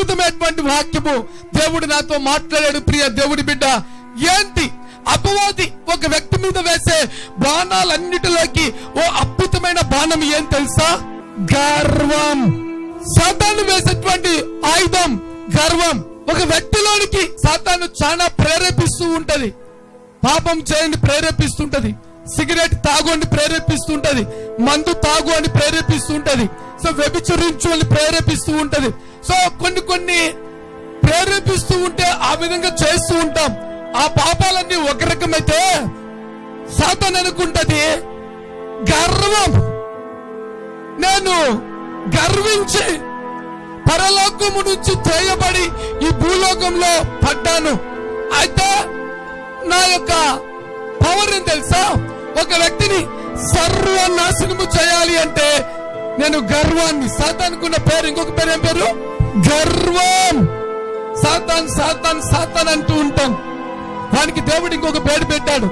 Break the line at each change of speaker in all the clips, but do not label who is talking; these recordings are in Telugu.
అద్భుతమైనటువంటి వాక్యము దేవుడు నాతో మాట్లాడాడు. ప్రియ దేవుడి బిడ్డ, ఏంటి అపవాది ఒక వ్యక్తి మీద వేసే బాణాలన్నిటిలోకి ఓ అద్భుతమైన బాణం ఏం తెలుసా? గర్వం. సాతాను వేసేటువంటి ఆయుధం గర్వం. ఒక వ్యక్తిలోనికి సాతాను చాలా ప్రేరేపిస్తూ ఉంటది. పాపం చేయండి ప్రేరేపిస్తుంటది, సిగరెట్ తాగు అని ప్రేరేపిస్తుంటది, మందు తాగు అని ప్రేరేపిస్తుంటది, సో వ్యభిచరించు అని ప్రేరేపిస్తూ ఉంటది. సో కొన్ని ప్రేరేపిస్తూ ఉంటే ఆ విధంగా చేస్తూ ఉంటాం. ఆ పాపాలన్నీ ఒక రకమైతే సాతాను అనుకుంటది గర్వం. నేను గర్వించి పరలోకము నుంచి తోయబడి ఈ భూలోకంలో పడ్డాను. అయితే నా యొక్క పవర్ ఏం తెలుసా? ఒక వ్యక్తిని సర్వనాశనము చేయాలి అంటే నేను గర్వాన్ని, సాతానుకున్న పేరు ఇంకొక పేరు ఏం పేరు? గర్వం. సాతాన్ సాతాన్ సాతాన్ అంటూ ఉంటాం. దానికి దేవుడు ఇంకొక పేరు పెట్టాడు.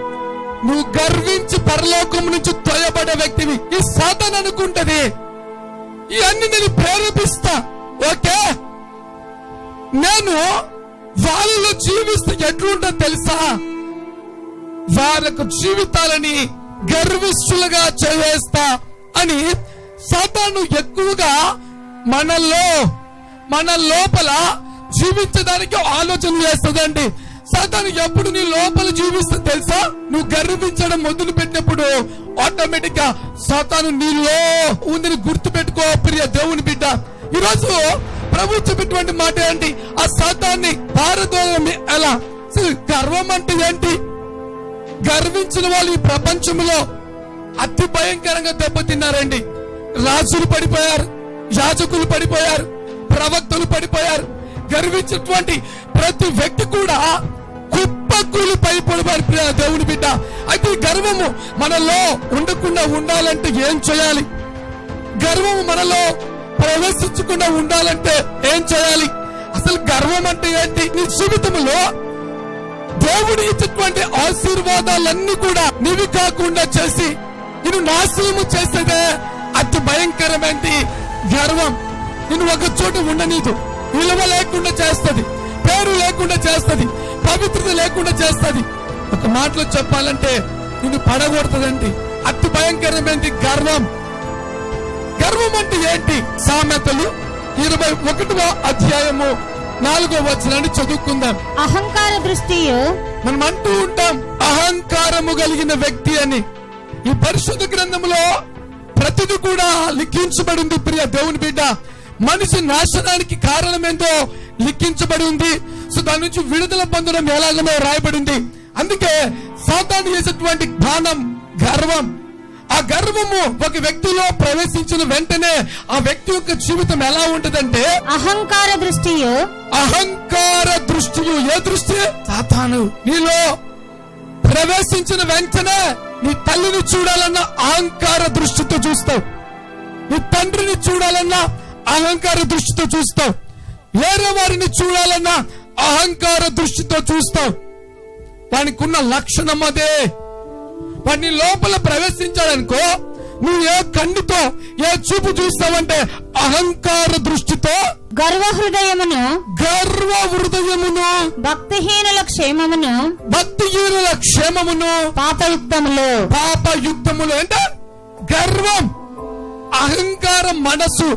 నువ్వు గర్వించి పరలోకం నుంచి తోయబడే వ్యక్తివి. ఈ సాతాన్ అనుకుంటది ఇవన్నీ నేను ప్రేరేపిస్తా. ఓకే, నేను వాళ్ళలో జీవిస్తే ఎట్లుంటుందో తెలుసా? వాళ్ళకు జీవితాలని గర్విష్ఠులుగా చేవేస్తా అని సాతాను ఎక్కువగా మన లోపల జీవించడానికి ఆలోచన చేస్తుందండి. సాతాను ఎప్పుడు నీ లోపల జీవిస్తే తెలుసా? నువ్వు గర్వించడం మొదలు పెట్టినప్పుడు ఆటోమేటిక్ గా సాతాను నీలో ఉందని గుర్తు పెట్టుకో ప్రియ దేవుని బిడ్డ. ఈరోజు ప్రభు చెప్పేటువంటి మాట ఏంటి? ఆ సాతాన్ని పారదోలం ఎలా? గర్వం అంటే ఏంటి? గర్వించిన వాళ్ళు ఈ ప్రపంచంలో అతి భయంకరంగా దెబ్బతిన్నారండి. రాజులు పడిపోయారు, యాజకులు పడిపోయారు, ప్రవక్తలు పడిపోయారు. గర్వించినటువంటి ప్రతి వ్యక్తి కూడా కుప్పకూలి పడిపోయారు దేవుని బిడ్డ. అయితే ఈ గర్వము మనలో ఉండకుండా ఉండాలంటే ఏం చేయాలి? గర్వము మనలో ప్రవేశించకుండా ఉండాలంటే ఏం చేయాలి? అసలు గర్వం అంటే ఏంటి? నీ జీవితంలో దేవుడు ఇచ్చేటువంటి ఆశీర్వాదాలన్నీ కూడా నీవి కాకుండా చేసి నిన్ను నాశనము చేసేదే అతి భయంకరమైన గర్వం. నిన్ను ఒక చోట ఉండనీదు, విలువ లేకుండా చేస్తుంది, పేరు లేకుండా చేస్తుంది, పవిత్రత లేకుండా చేస్తుంది. ఒక మాటలో చెప్పాలంటే నిన్ను పడగొడుతుందండి. అతి భయంకరమైన గర్వం. గర్వం అంటే ఏంటి? సామెతలు 21వ అధ్యాయము 4వ వచనాన్ని చదువుకుందాం.
అహంకార దృష్టియు.
మనం అంటూ ఉంటాం అహంకారము కలిగిన వ్యక్తి అని. ఈ పరిశుద్ధ గ్రంథంలో ప్రతిది కూడా లిఖించబడింది ప్రియ దేవుని బిడ్డ. మనిషి నాశనానికి కారణమేందో లిఖించబడి ఉంది. సో దాని నుంచి విడుదల పొందడం ఎలాగనో రాయబడింది. అందుకే సాతాను చేసేటువంటి బాణం గర్వం. ఆ గర్వము ఒక వ్యక్తిలో ప్రవేశించిన వెంటనే ఆ వ్యక్తి యొక్క జీవితం ఎలా ఉంటదంటే
అహంకార దృష్టియు.
అహంకార దృష్టియు. ఏ దృష్టి? సాతాను నీలో ప్రవేశించిన వెంటనే నీ తల్లిని చూడాలన్న అహంకార దృష్టితో చూస్తావు, నీ తండ్రిని చూడాలన్న అహంకార దృష్టితో చూస్తావు, వేరే వారిని చూడాలన్న అహంకార దృష్టితో చూస్తావు. వానికి ఉన్న లక్షణం అదే. వాడిని లోపల ప్రవేశించాడనుకో, నువ్వు ఏ కండితో ఏ చూపు చూస్తావంటే అహంకార దృష్టితో.
గర్వ హృదయమును.
గర్వ హృదయమును.
భక్తిహీనుల క్షేమమును.
భక్తిహీనుల క్షేమమును.
పాపయుక్తములు.
పాపయుక్తములు అంటే గర్వం, అహంకార మనసు,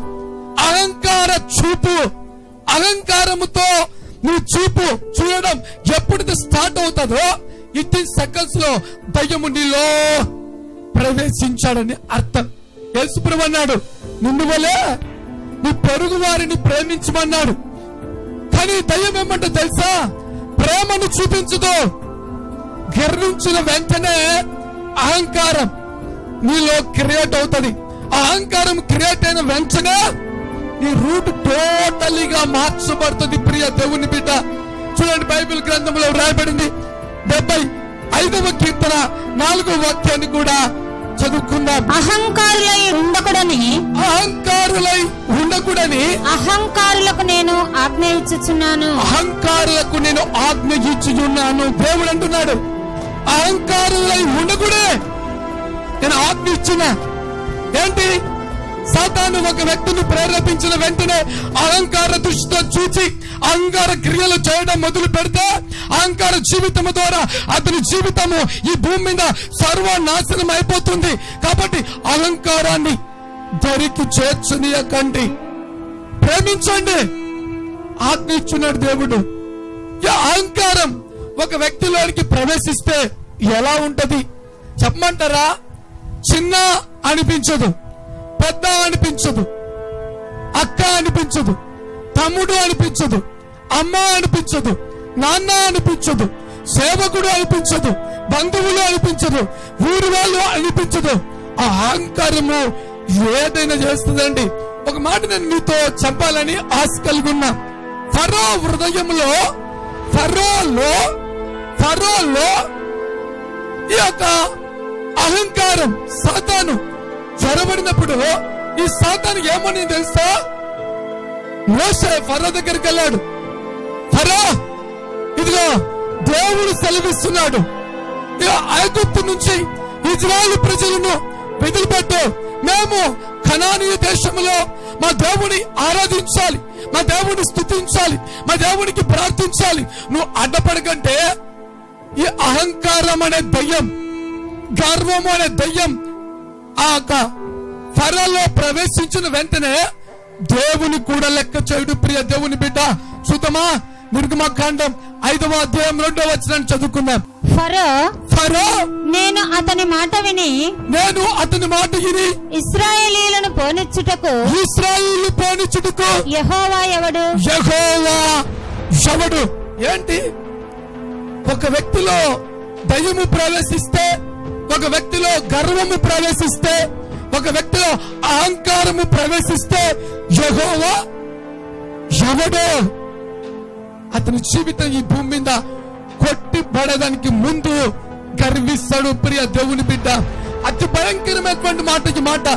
అహంకార చూపు. అహంకారముతో నువ్వు చూడడం ఎప్పుడైతే స్టార్ట్ అవుతుందో 18 సెకండ్స్ లో దయ్యము నీలో ప్రవేశించాడని అర్థం. యేసుప్రభు అన్నాడు నిన్ను వలే నీ పొరుగు వారిని ప్రేమించమన్నాడు. కానీ దయ్యం ఏమంటే తెలుసా? ప్రేమను చూపించదు. గర్వించిన వెంటనే అహంకారం నీలో క్రియేట్ అవుతుంది. అహంకారం క్రియేట్ అయిన వెంటనే నీ రూట్ టోటలీగా మార్చబడుతుంది ప్రియ దేవుని బిడ్డ. చూడండి, బైబిల్ గ్రంథంలో రాయబడింది 75వ కీర్తన 4వ వాక్యాన్ని కూడా చదువుకుందాం.
అహంకారులై ఉండకూడని.
అహంకారులై ఉండకూడని.
అహంకారులకు నేను ఆజ్ఞ ఇచ్చుచున్నాను.
అహంకారులకు నేను ఆజ్ఞ ఇచ్చుచున్నాను. దేవుడు అంటున్నాడు అహంకారులై ఉండకూడే నేను ఆజ్ఞ ఇచ్చిన. ఏంటి? సాతాను ఒక వ్యక్తిని ప్రేరేపించిన వెంటనే అహంకార దృష్టితో చూచి అహంకార క్రియలు చేయడం మొదలు పెడితే అహంకార జీవితం ద్వారా అతని జీవితము ఈ భూమి మీద సర్వనాశనం అయిపోతుంది. కాబట్టి అహంకారాన్ని దరికి చేర్చనీయకండి, ప్రేమించండి. ఆజ్ఞ ఇచ్చున్నాడు దేవుడు. ఈ అహంకారం ఒక వ్యక్తిలోనికి ప్రవేశిస్తే ఎలా ఉంటది చెప్పమంటారా? చిన్న అనిపించదు, పెద్ద అనిపించదు, అక్క అనిపించదు, తమ్ముడు అనిపించదు, అమ్మ అనిపించదు, నాన్న అనిపించదు, సేవకుడు అనిపించదు, బంధువులు అనిపించదు, ఊరి వాళ్ళు అనిపించదు. ఆ అహంకారము ఏదైనా చేస్తుందండి. ఒక మాట నేను మీతో చెప్పాలని ఆశ కలిగి ఉన్నా. ఫరో హృదయంలో ఫరోలో ఈ యొక్క అహంకారం సాతాను చొరబడినప్పుడు ఈ సాతాను ఏమని తెలుసా? మోషే ఫరో దగ్గరికి వెళ్ళాడు. ఫరో, ఇదిగో దేవుడు సెలవిస్తున్నాడు, ఐగుప్తు నుంచి ఇజ్రాయేలు ప్రజలను వదిలిపెట్టు, మేము కనానీయ దేశంలో మా దేవుని ఆరాధించాలి, మా దేవుని స్తుతించాలి, మా దేవునికి ప్రార్థించాలి. నువ్వు అడ్డపడకంటే ఈ అహంకారం అనే దయ్యం, గర్వం అనే దయ్యం ఆ ఫరోలో ప్రవేశించిన వెంటనే దేవుని కూడా లెక్క చేయడు. ప్రియ దేవుని బిడ్డ, చూద్దామా నిర్గమకాండం 5వ అధ్యాయం 2వ వచనం చదువుకుందాం.
ఫరో నేను అతని మాట విని ఇశ్రాయేలీయులను పోనిచ్చుటకు యెహోవా ఎవడు?
ఏంటి? ఒక వ్యక్తిలో దయ్యము ప్రవేశిస్తే, ఒక వ్యక్తిలో గర్వము ప్రవేశిస్తే, ఒక వ్యక్తిలో అహంకారము ప్రవేశిస్తే యెహోవా ఎవడు? అతని జీవితం ఈ భూమి మీద కొట్టిపడడానికి ముందు గర్విస్తాడు. ప్రియ దేవుని బిడ్డ, అతి భయంకరమైనటువంటి మాట.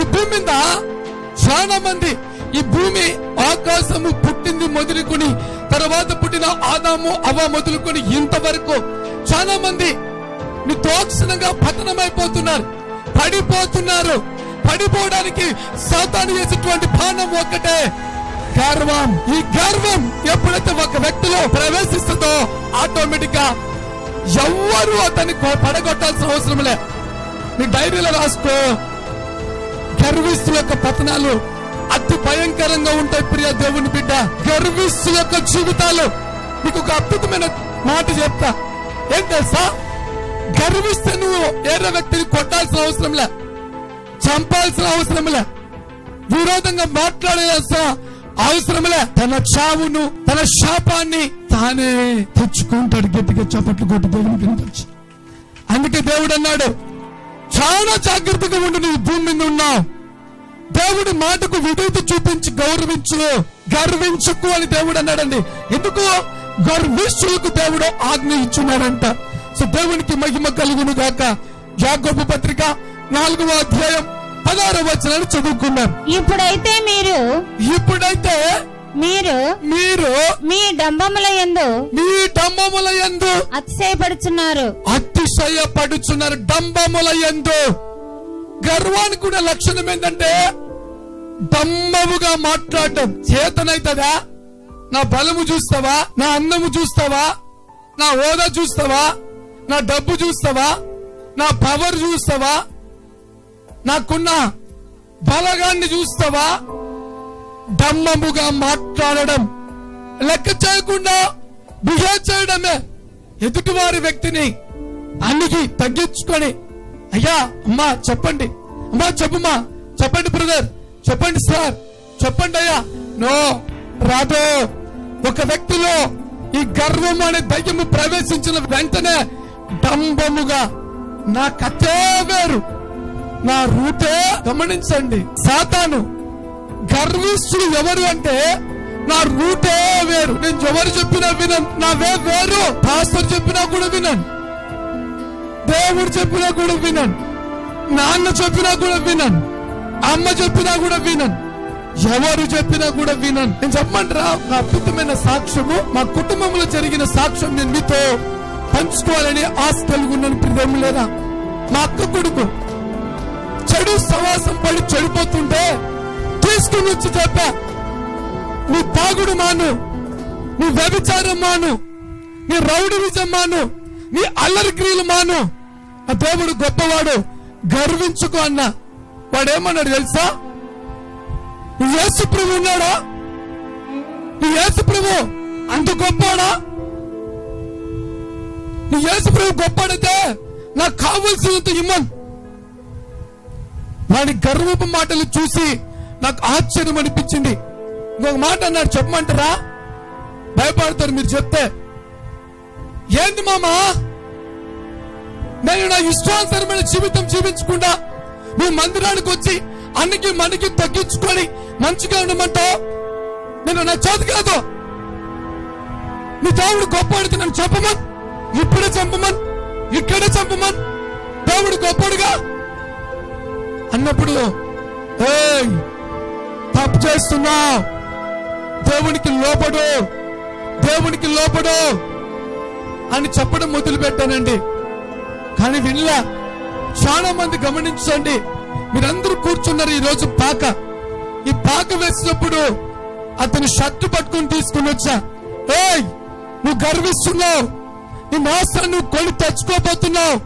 ఈ భూమి మీద చాలా మంది, ఈ భూమి ఆకాశము పుట్టింది మొదలుకొని తర్వాత పుట్టిన ఆదాము అవ్వ మొదలుకొని ఇంతవరకు చాలా మంది నిర్దాక్షిణంగా పతనమైపోతున్నారు, పడిపోతున్నారు. పడిపోవడానికి సాతాను చేసేటువంటి బాణం ఒక్కటే, గర్వం. ఈ గర్వం ఎప్పుడైతే ఒక వ్యక్తిలో ప్రవేశిస్తుందో ఆటోమేటిక్ గా ఎవ్వరూ అతన్ని పడగొట్టాల్సిన అవసరం లే. నీ డైరీలో రాసుకో, గర్విస్తుల యొక్క పతనాలు అతి భయంకరంగా ఉంటాయి. ప్రియ దేవుని బిడ్డ, గర్విస్తుల యొక్క జీవితాలు. నీకు ఒక అద్భుతమైన మాట చెప్తా. ఏం తెలుసా? గర్విస్తే నువ్వు ఏదో వ్యక్తిని కొట్టాల్సిన అవసరం లే, చంపాల్సిన అవసరం లే, విరోధంగా మాట్లాడాల్సిన అవసరం లే. తన చావును, తన శాపాన్ని తానే తెచ్చుకుంటాడు. గట్టిగా చప్పట్లు కొట్టి దేవుని వినపచ్చు. అందుకే దేవుడు అన్నాడు, చాలా జాగ్రత్తగా ఉండి నువ్వు భూమి మీద ఉన్నావు. దేవుడి మాటకు విధేయత చూపించి గౌరవించు, గర్వించకు అని దేవుడు అన్నాడండి. ఎందుకు? గర్విష్ఠులకు దేవుడు ఆజ్ఞ ఇచ్చున్నాడంట. సో దేవునికి మహిమ కలుగును గాక. యాకోబు పత్రిక 4వ అధ్యాయం 16వ వచనాన్ని చదువుకున్నాం.
ఇప్పుడైతే మీరు మీ డంబముల యందు అతిశయపడుచున్నారు.
డంబముల యందు. గర్వానికి కూడా లక్షణం ఏంటంటే డంబముగా మాట్లాడటం. చేతనైతదా? నా బలము చూస్తావా? నా అందము చూస్తావా? నా హోదా చూస్తావా? నా డబ్బు చూస్తావా? నా పవర్ చూస్తావా? నాకున్న బలగాన్ని చూస్తావా? డంబముగా మాట్లాడడం, లెక్క చేయకుండా బిహేవ్ చేయడమే. ఎదుటివారి వ్యక్తిని అన్నికి తగ్గించుకొని, అయ్యా అమ్మా చెప్పండి, అమ్మా చెప్పుమా, చెప్పండి బ్రదర్, చెప్పండి సార్, చెప్పండి అయ్యా. నో, రాదు. ఒక వ్యక్తిలో ఈ గర్వం అనే దయ్యము ప్రవేశించిన వెంటనే డంబముగా, నా కథే వేరు, నా రూటే. గమనించండి, సాతాను గర్విష్ఠుడు ఎవరు అంటే నా రూటే వేరు. నేను ఎవరు చెప్పినా వినను, నా వేరు. పాస్టర్ చెప్పినా కూడా వినను, దేవుడు చెప్పినా కూడా వినను, నాన్న చెప్పినా కూడా వినను, అమ్మ చెప్పినా కూడా వినను, ఎవరు చెప్పినా కూడా వినను. నేను చెప్పమంటారా? నా అద్భుతమైన సాక్ష్యము, మా కుటుంబంలో జరిగిన సాక్ష్యం నేను మీతో పంచుకోవాలని ఆశ కలుగున్నాను. ప్రియం లేదా? మా అక్క కొడుకు చెడు సవాసం పడి చెడిపోతుంటే తీసుకుని వచ్చి చెప్పా, నీ తాగుడు మాను, నీ వ్యభిచారం మాను, నీ రౌడీయిజం మాను, నీ అల్లరి క్రియలు మాను. ఆ దేవుడు గొప్పవాడు, గర్వించుకో అన్న. వాడేమన్నాడు తెలుసా? నీ యేసు ప్రభు ఉన్నాడా? నీ యేసు ప్రభు అంత గొప్పవాడా? నీ యేసు ప్రభు గొప్పవాడైతే నాకు కావలసినంత ఇమ్మన్. వాడి గర్వపు మాటలు చూసి నాకు ఆశ్చర్యం అనిపించింది. ఇంకొక మాట అన్నాడు, చెప్పమంటారా? భయపడతారు మీరు చెప్తే. ఏంది మామా, నేను నా ఇష్టానుసరమైన జీవితం జీవించకుండా నువ్వు మందిరానికి వచ్చి అన్నికి మనకి తగ్గించుకొని మంచిగా ఉండమంటావు? నేను నా చేత కాదు. నీ దేవుడు గొప్పవాడితే నన్ను చెప్పమన్, ఇప్పుడే చంపమన్, ఇక్కడే చంపమన్. దేవుడు గొప్పడుగా అన్నప్పుడు తప్పు చేస్తున్నావు, దేవునికి లోపడు, దేవునికి లోపడు అని చెప్పడం మొదలు పెట్టానండి. కానీ వినలా. చాలా మంది గమనించండి, మీరందరూ కూర్చున్నారు ఈరోజు పాక. ఈ పాక వేసినప్పుడు అతని షర్టు పట్టుకుని తీసుకుని వచ్చా. నువ్వు గర్విస్తున్నావు, నీ మాస్టర్ నువ్వు కొని తెచ్చుకోబోతున్నావు.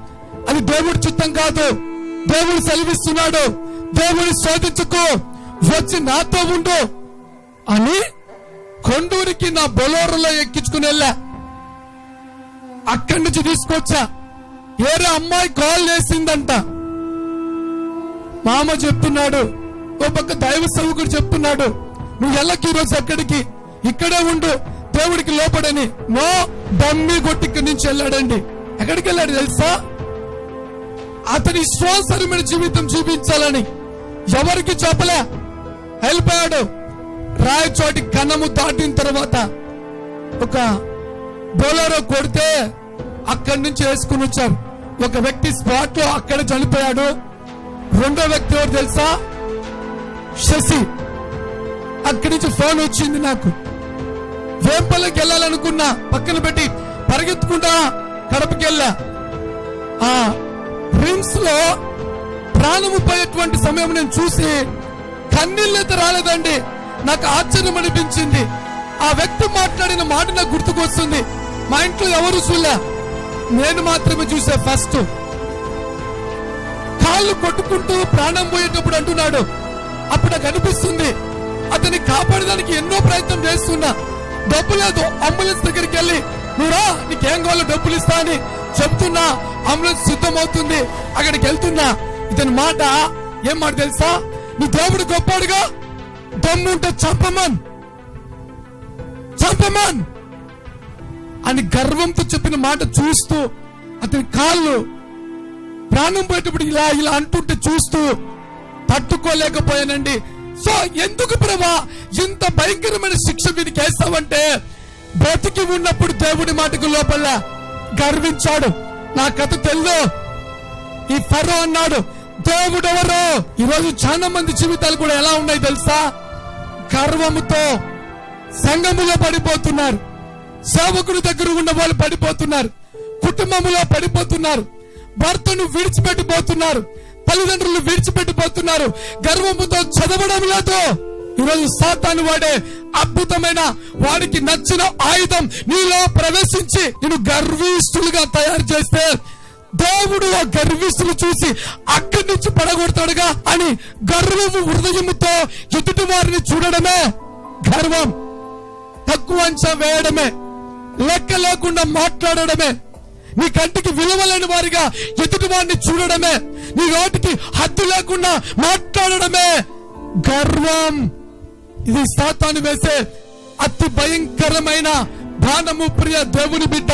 అది దేవుడి చిత్తం కాదు. దేవుడు సెలవిస్తున్నాడు, దేవుని శోధించుకో, వచ్చి నాతో ఉండు అని కొండూరికి నా బొలోరలో ఎక్కించుకుని వెళ్ళా. అక్కడి నుంచి తీసుకొచ్చా. వేరే అమ్మాయి కాల్ చేసిందంట. మామ చెప్తున్నాడు, ఓ పక్క దైవ సేవకుడు చెప్తున్నాడు, నువ్వు వెళ్ళకి ఈరోజు అక్కడికి, ఇక్కడే ఉండు, దేవుడికి లోపడని. నో, దమ్మి కొట్టి ఇక్కడి నుంచి వెళ్ళాడండి. ఎక్కడికి వెళ్ళాడు తెలుసా? అతని ఇష్టానుసరమైన జీవితం జీవించాలని ఎవరికి చెప్పలే, వెళ్ళిపోయాడు. రాయచోటి కన్నము దాటిన తర్వాత ఒక బోలరో కొడితే అక్కడి నుంచి వేసుకుని వచ్చారు. ఒక వ్యక్తి స్పాట్ లో అక్కడ చనిపోయాడు. రెండో వ్యక్తి ఎవరు తెలుసా? శశి. అక్కడి నుంచి ఫోన్ వచ్చింది నాకు. వేంపల్లికి వెళ్ళాలనుకున్నా, పక్కన పెట్టి పరిగెత్తుకుంటా కడపకి వెళ్ళా. ఆ రిమ్స్ లో ప్రాణము పోయేటువంటి సమయం నేను చూసి కన్నీళ్ళైతే రాలేదండి, నాకు ఆశ్చర్యం అనిపించింది. ఆ వ్యక్తి మాట్లాడిన మాట నాకు గుర్తుకొస్తుంది. మా ఇంట్లో ఎవరు చూలే, నేను మాత్రమే చూసా. ఫస్ట్ కాళ్ళు కొట్టుకుంటూ ప్రాణం పోయేటప్పుడు అంటున్నాడు. అప్పుడు నాకు అనిపిస్తుంది, అతన్ని కాపాడడానికి ఎన్నో ప్రయత్నం చేస్తున్నా, డబ్బు లేదు. అంబులెన్స్ దగ్గరికి వెళ్ళి నువ్వురా, నీకేం కావాలో డబ్బులు ఇస్తా అని చెప్తున్నా. అంబులెన్స్ సిద్ధమవుతుంది, అక్కడికి వెళ్తున్నా. ఇతని మాట ఏం మాట తెలుసా? నీ దేవుడు గొప్పవాడుగా, దమ్ముంటే చంపమన్, చంపమన్ అని గర్వంతో చెప్పిన మాట చూస్తూ, అతని కాళ్ళు ప్రాణం పోయేటప్పుడు ఇలా ఇలా అంటుంటే చూస్తూ తట్టుకోలేకపోయానండి. సో ఎందుకు ప్రభా ఇంత భయంకరమైన శిక్ష వీరికి వేస్తావంటే, బ్రతికి ఉన్నప్పుడు దేవుడి మాటకు లోపల గర్వించాడు. నా కథ తెలుసు. ఈ ఫరో అన్నాడు, దేవుడు ఎవరో. ఈరోజు చాలా మంది జీవితాలు కూడా ఎలా ఉన్నాయి తెలుసా? గర్వముతో సంఘములో పడిపోతున్నారు, సేవకుడి దగ్గర ఉన్న వాళ్ళు పడిపోతున్నారు, కుటుంబంలో పడిపోతున్నారు, భర్తను విడిచిపెట్టిపోతున్నారు, తల్లిదండ్రులు విడిచిపెట్టిపోతున్నారు. గర్వముతో చదవడం లేదు. ఈరోజు సాతాను వాడే అద్భుతమైన, వాడికి నచ్చిన ఆయుధం నీలో ప్రవేశించి నిన్ను గర్విష్ఠులుగా తయారు చేస్తే, దేవుడు ఆ గర్విష్ఠులు చూసి అక్కడి నుంచి పడగొడతాడుగా అని గర్వము హృదయముతో ఎదుటి వారిని చూడడమే గర్వం. తక్కువ అంచనా వేయడమే, లెక్క లేకుండా మాట్లాడడమే, నీ కంటికి విలువలేని వారిగా ఎదుటి వారిని చూడడమే, నీ నోటికి హద్దు లేకుండా మాట్లాడడమే గర్వం. ఇది సాతాను వేసే అతి భయంకరమైన బాణము. ప్రియ దేవుని బిడ్డ,